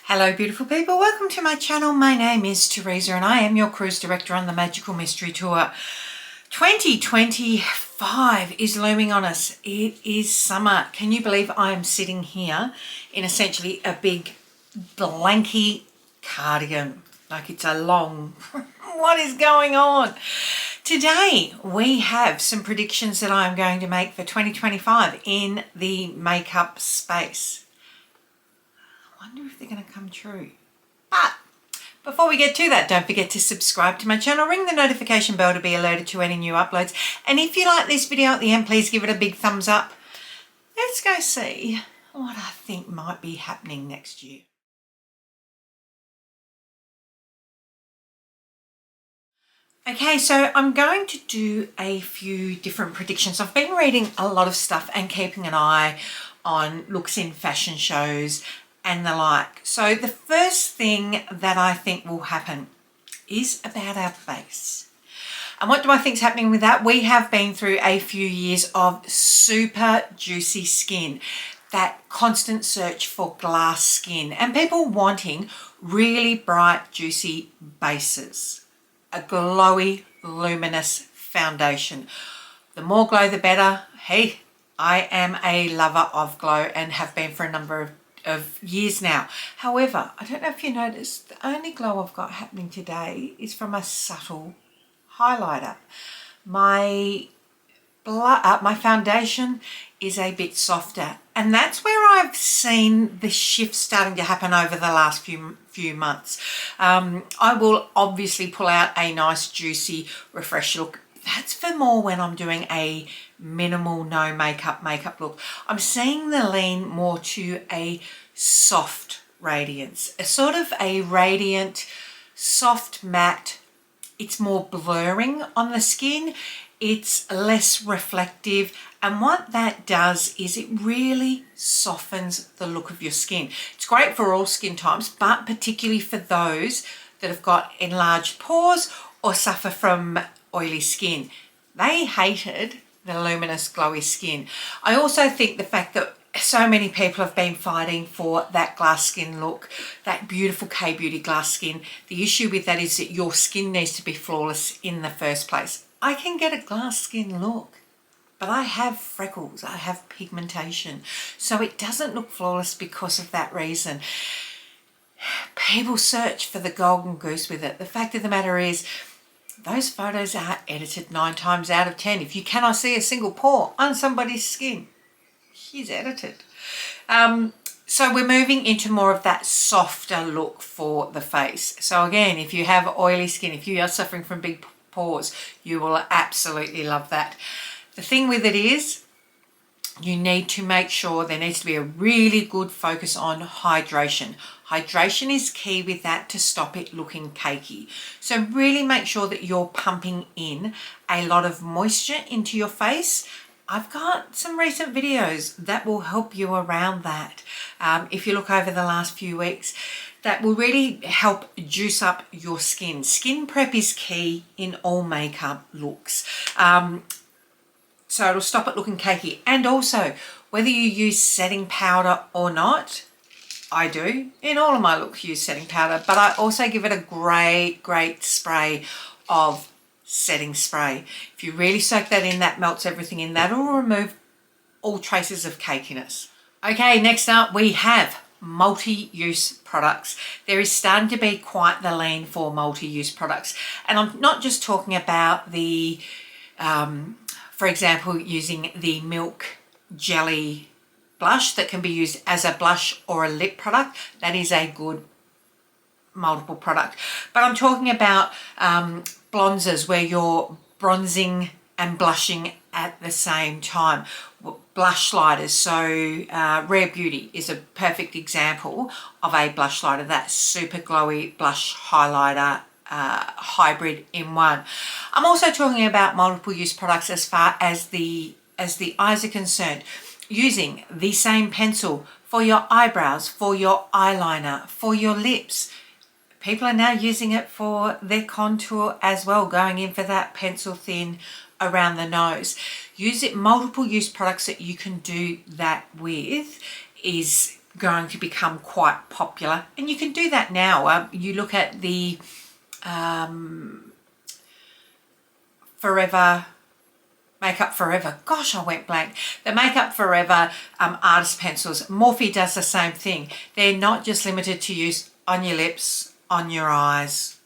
Hello beautiful people, welcome to my channel. My name is Teresa and I am your cruise director on the Magical Mystery Tour. 2025 is looming on us. It is summer. Can you believe I am sitting here in essentially a big blanky cardigan? Like it's a long, what is going on? Today we have some predictions that I'm going to make for 2025 in the makeup space. I wonder if they're going to come true. But before we get to that, don't forget to subscribe to my channel, ring the notification bell to be alerted to any new uploads. And if you like this video at the end, please give it a big thumbs up. Let's go see what I think might be happening next year. Okay, so I'm going to do a few different predictions. I've been reading a lot of stuff and keeping an eye on looks in fashion shows and the like. So the first thing that I think will happen is about our face. And what do I think is happening with that? We have been through a few years of super juicy skin, that constant search for glass skin, and people wanting really bright, juicy bases, a glowy, luminous foundation. The more glow, the better. Hey, I am a lover of glow and have been for a number of years now. However, I don't know if you noticed, the only glow I've got happening today is from a subtle highlighter. My foundation is a bit softer, and that's where I've seen the shift starting to happen over the last few months. I will obviously pull out a nice juicy refresh look. That's for more when I'm doing a minimal no makeup look. I'm seeing the lean more to a soft radiance, a sort of a radiant soft matte. It's more blurring on the skin, it's less reflective, and what that does is it really softens the look of your skin. It's great for all skin types, but particularly for those that have got enlarged pores or suffer from oily skin. They hated the luminous glowy skin. I also think the fact that so many people have been fighting for that glass skin look, that beautiful K-beauty glass skin. The issue with that is that your skin needs to be flawless in the first place. I can get a glass skin look, but I have freckles, I have pigmentation, so it doesn't look flawless because of that reason. People search for the golden goose with it. The fact of the matter is, those photos are edited 9 times out of 10. If you cannot see a single pore on somebody's skin, she's edited. So we're moving into more of that softer look for the face. So again, if you have oily skin, if you are suffering from big pores, you will absolutely love that. The thing with it is, you need to make sure there needs to be a really good focus on hydration. Hydration is key with that to stop it looking cakey. So really make sure that you're pumping in a lot of moisture into your face. I've got some recent videos that will help you around that. If you look over the last few weeks, that will really help juice up your skin. Skin prep is key in all makeup looks. So it'll stop it looking cakey. And also, whether you use setting powder or not, I do. In all of my looks use setting powder, but I also give it a great spray of setting spray. If you really soak that in, that melts everything in. That will remove all traces of cakiness. Okay, next up we have multi-use products. There is starting to be quite the lean for multi-use products. And I'm not just talking about the for example, using the Milk Jelly blush that can be used as a blush or a lip product. That is a good multiple product. But I'm talking about bronzers where you're bronzing and blushing at the same time. Blush lighters. So Rare Beauty is a perfect example of a blush lighter. That super glowy blush highlighter hybrid in one. I'm also talking about multiple use products as far as the eyes are concerned. Using the same pencil for your eyebrows, for your eyeliner, for your lips. People are now using it for their contour as well, going in for that pencil thin around the nose. Use it, multiple use products that you can do that with is going to become quite popular, and you can do that now. You look at the Forever Makeup Forever. Gosh, I went blank. The Makeup Forever artist pencils. Morphe does the same thing. They're not just limited to use on your lips, on your eyes.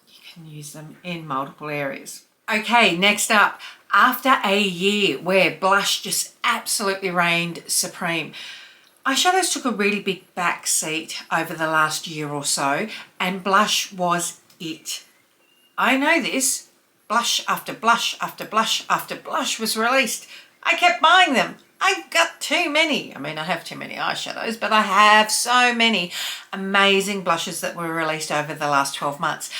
You can use them in multiple areas. Okay, next up, after a year where blush just absolutely reigned supreme, eyeshadows took a really big back seat over the last year or so, and blush was it. I know this. Blush after blush after blush after blush was released. I kept buying them. I've got too many. I mean, I have too many eyeshadows, but I have so many amazing blushes that were released over the last 12 months.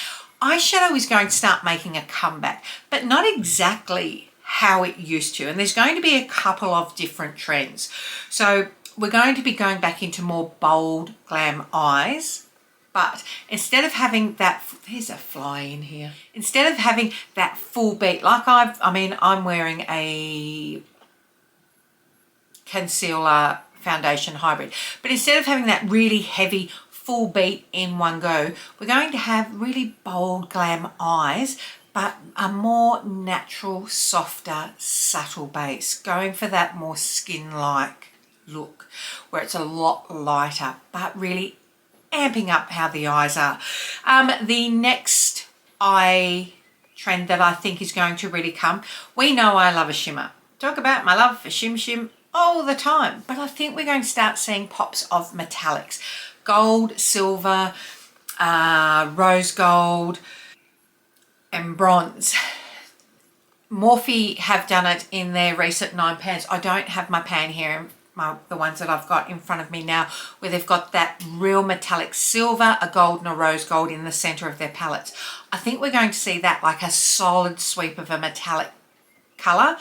Eyeshadow is going to start making a comeback, but not exactly how it used to. And there's going to be a couple of different trends. So we're going to be going back into more bold glam eyes. But instead of having that, there's a fly in here. Instead of having that full beat, like I'm wearing a concealer foundation hybrid. But instead of having that really heavy full beat in one go, we're going to have really bold glam eyes, but a more natural, softer, subtle base. Going for that more skin-like look, where it's a lot lighter, but really amping up how the eyes are. The next eye trend that I think is going to really come, we know I love a shimmer. Talk about my love for shim all the time, but I think we're going to start seeing pops of metallics. Gold, silver, rose gold, and bronze. Morphe have done it in their recent 9 pans. I don't have my pan here, the ones that I've got in front of me now, where they've got that real metallic silver, a gold and a rose gold in the center of their palettes. I think we're going to see that, like a solid sweep of a metallic color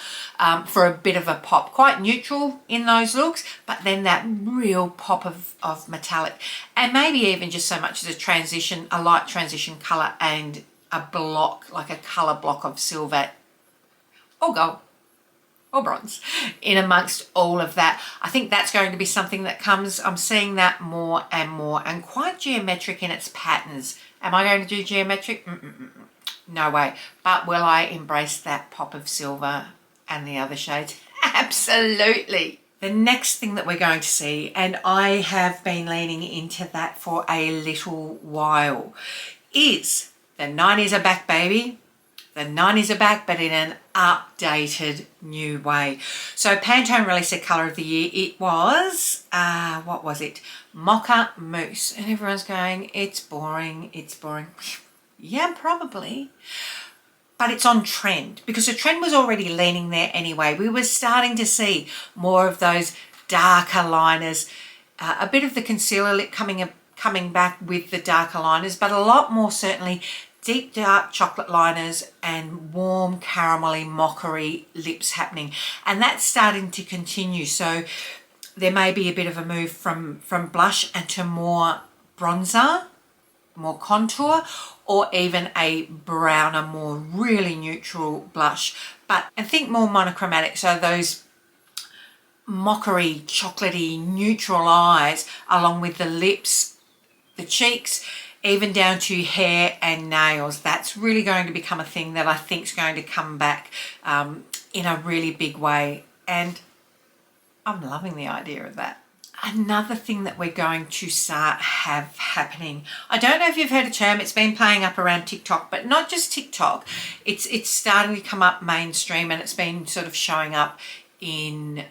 for a bit of a pop. Quite neutral in those looks, but then that real pop of metallic. And maybe even just so much as a light transition color and a block, like a color block of silver or gold or bronze in amongst all of that. I think that's going to be something that comes. I'm seeing that more and quite geometric in its patterns. Am I going to do geometric? No way. But will I embrace that pop of silver and the other shades? Absolutely. The next thing that we're going to see, and I have been leaning into that for a little while, is the 90s are back, baby. The 90s are back, but in an updated new way. So Pantone released their colour of the year. It was, what was it? Mocha Mousse. And everyone's going, it's boring, it's boring. Yeah, probably. But it's on trend, because the trend was already leaning there anyway. We were starting to see more of those darker liners, a bit of the concealer lip coming back with the darker liners, but a lot more certainly deep dark chocolate liners and warm caramelly mockery lips happening, and that's starting to continue. So there may be a bit of a move from blush and to more bronzer, more contour, or even a browner, more really neutral blush, and think more monochromatic. So those mockery, chocolatey, neutral eyes, along with the lips, the cheeks, even down to hair and nails. That's really going to become a thing that I think is going to come back in a really big way. And I'm loving the idea of that. Another thing that we're going to start have happening, I don't know if you've heard a term, it's been playing up around TikTok, but not just TikTok. It's starting to come up mainstream, and it's been sort of showing up in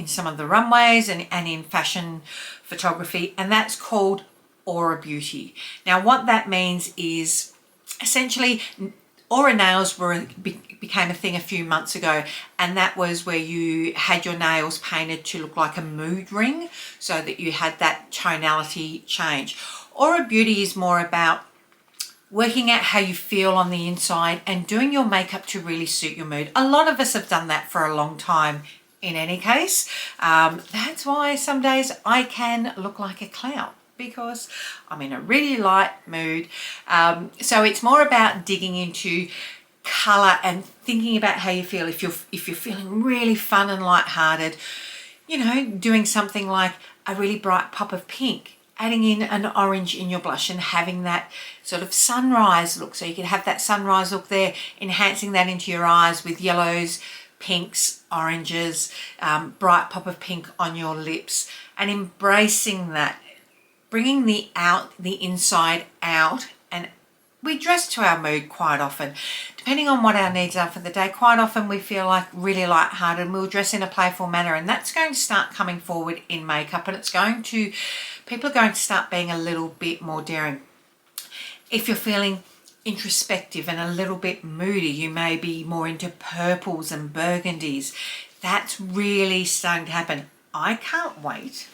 some of the runways and in fashion photography, and that's called Aura Beauty. Now what that means is essentially Aura nails became a thing a few months ago, and that was where you had your nails painted to look like a mood ring so that you had that tonality change. Aura Beauty is more about working out how you feel on the inside and doing your makeup to really suit your mood. A lot of us have done that for a long time in any case. That's why some days I can look like a clown, because I'm in a really light mood. So it's more about digging into colour and thinking about how you feel. If you're feeling really fun and lighthearted, you know, doing something like a really bright pop of pink, adding in an orange in your blush and having that sort of sunrise look. So you can have that sunrise look there, enhancing that into your eyes with yellows, pinks, oranges, bright pop of pink on your lips, and embracing that, bringing the inside out. And we dress to our mood quite often, depending on what our needs are for the day. Quite often we feel like really lighthearted and we'll dress in a playful manner, and that's going to start coming forward in makeup, and people are going to start being a little bit more daring. If you're feeling introspective and a little bit moody, you may be more into purples and burgundies. That's really starting to happen. I can't wait.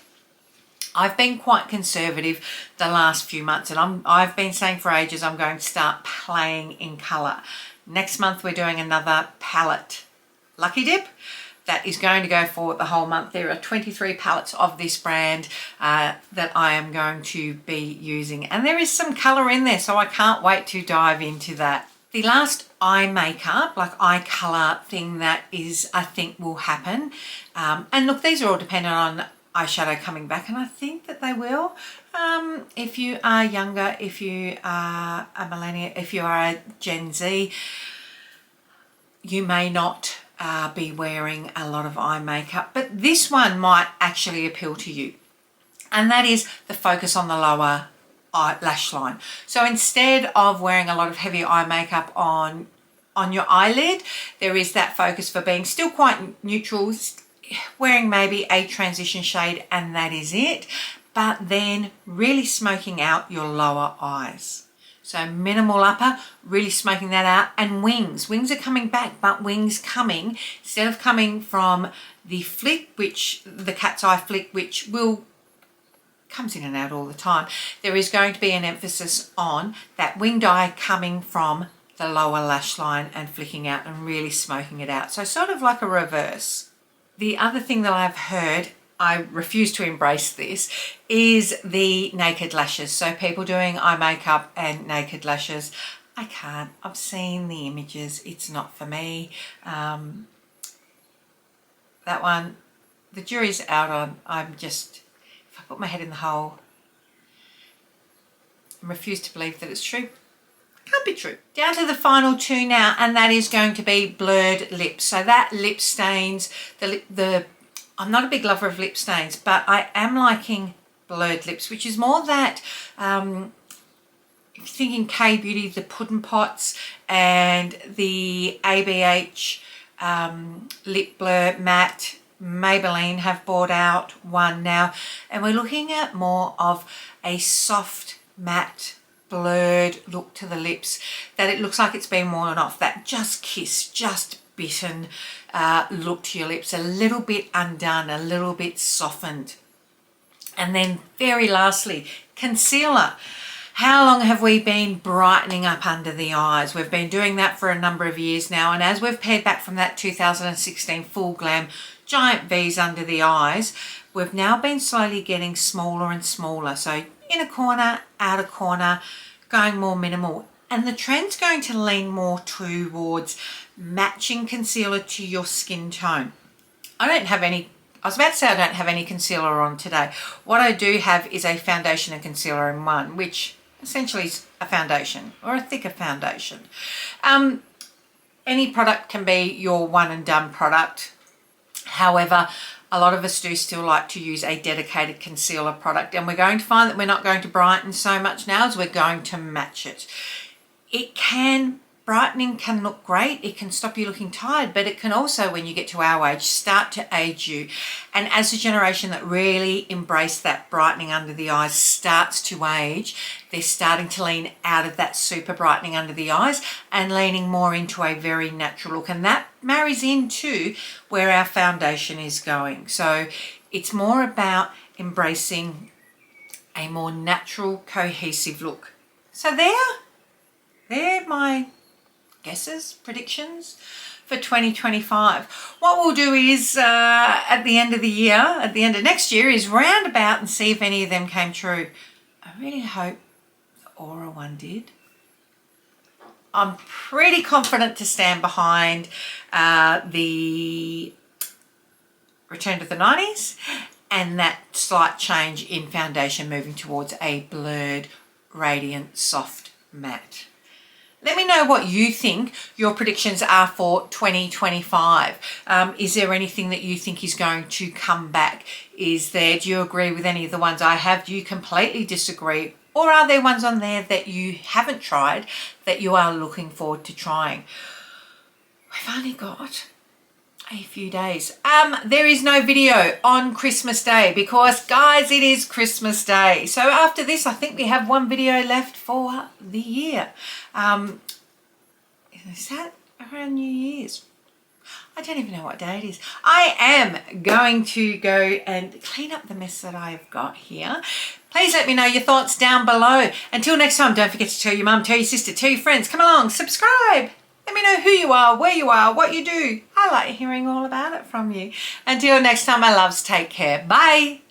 I've been quite conservative the last few months, and I've been saying for ages I'm going to start playing in colour. Next month we're doing another palette Lucky Dip that is going to go for the whole month. There are 23 palettes of this brand that I am going to be using, and there is some colour in there, so I can't wait to dive into that. The last eye makeup, like eye colour thing that I think will happen, and look, these are all dependent on eyeshadow coming back, and I think that they will. If you are younger, if you are a millennial, if you are a Gen Z, you may not be wearing a lot of eye makeup, but this one might actually appeal to you, and that is the focus on the lower lash line. So instead of wearing a lot of heavy eye makeup on your eyelid, there is that focus for being still quite neutral, wearing maybe a transition shade, and that is it, but then really smoking out your lower eyes. So minimal upper, really smoking that out, and wings. Wings are coming back, but wings coming, instead of coming from the flick, the cat's eye flick, which comes in and out all the time, there is going to be an emphasis on that winged eye coming from the lower lash line and flicking out and really smoking it out. So sort of like a reverse. The other thing that I've heard, I refuse to embrace this, is the naked lashes. So people doing eye makeup and naked lashes, I can't. I've seen the images. It's not for me. That one, the jury's out on. If I put my head in the hole and refuse to believe that it's true, can't be true. Down to the final two now, and that is going to be blurred lips. So that lip stains, I'm not a big lover of lip stains, but I am liking blurred lips, which is more that, if you're thinking K-Beauty, the Puddin' Pots and the ABH Lip Blur Matte, Maybelline have brought out one now, and we're looking at more of a soft matte blurred look to the lips, that it looks like it's been worn off, that just kiss, just bitten look to your lips, a little bit undone, a little bit softened. And then very lastly, concealer. How long have we been brightening up under the eyes? We've been doing that for a number of years now, and as we've pared back from that 2016 Full Glam giant V's under the eyes, we've now been slowly getting smaller and smaller. So inner corner, outer corner, going more minimal. And the trend's going to lean more towards matching concealer to your skin tone. I was about to say I don't have any concealer on today. What I do have is a foundation and concealer in one, which essentially is a foundation or a thicker foundation. Any product can be your one and done product. However, a lot of us do still like to use a dedicated concealer product, and we're going to find that we're not going to brighten so much now as we're going to match it. Brightening can look great, it can stop you looking tired, but it can also, when you get to our age, start to age you. And as a generation that really embrace that brightening under the eyes starts to age, they're starting to lean out of that super brightening under the eyes and leaning more into a very natural look. And that marries into where our foundation is going. So it's more about embracing a more natural, cohesive look. So they're my guesses, predictions for 2025. What we'll do is at the end of the year, at the end of next year, is round about and see if any of them came true. I really hope the Aura one did. I'm pretty confident to stand behind the Return to the 90s and that slight change in foundation moving towards a blurred, radiant, soft matte. Let me know what you think your predictions are for 2025. Is there anything that you think is going to come back? Do you agree with any of the ones I have? Do you completely disagree? Or are there ones on there that you haven't tried that you are looking forward to trying? We've only got a few days. There is no video on Christmas Day because, guys, it is Christmas Day. So after this, I think we have one video left for the year. Is that around New Year's? I don't even know what day it is. I am going to go and clean up the mess that I've got here. Please let me know your thoughts down below. Until next time, don't forget to tell your mum, tell your sister, tell your friends. Come along, subscribe. Let me know who you are, where you are, what you do. I like hearing all about it from you. Until next time, my loves, take care. Bye.